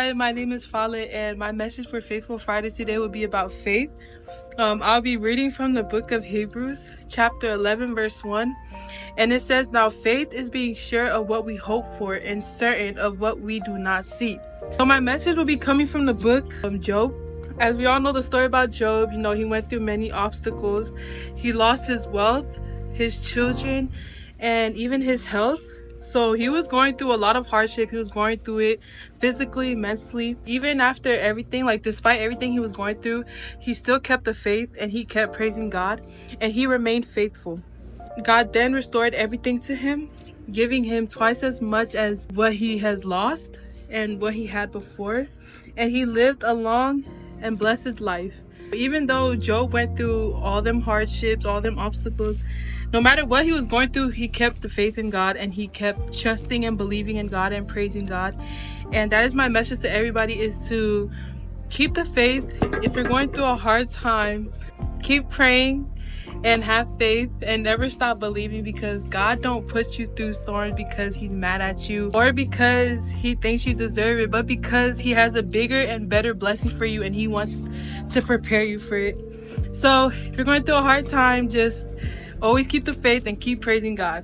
Hi, my name is Fale, and my message for Faithful Friday today will be about faith. I'll be reading from the book of Hebrews, chapter 11, verse 1. And it says, "Now faith is being sure of what we hope for and certain of what we do not see." So my message will be coming from the book of Job. As we all know the story about Job, he went through many obstacles. He lost his wealth, his children, and even his health. So he was going through a lot of hardship. He was going through it physically, mentally. Even after everything, despite everything he was going through, he still kept the faith and he kept praising God and he remained faithful. God then restored everything to him, giving him twice as much as what he has lost and what he had before. And he lived a long and blessed life. Even though Job went through all them hardships, all them obstacles, no matter what he was going through, he kept the faith in God and he kept trusting and believing in God and praising God. And that is my message to everybody, is to keep the faith. If you're going through a hard time, keep praying and have faith and never stop believing, because God don't put you through storms because he's mad at you or because he thinks you deserve it, but because he has a bigger and better blessing for you and he wants to prepare you for it. So if you're going through a hard time, just always keep the faith and keep praising God.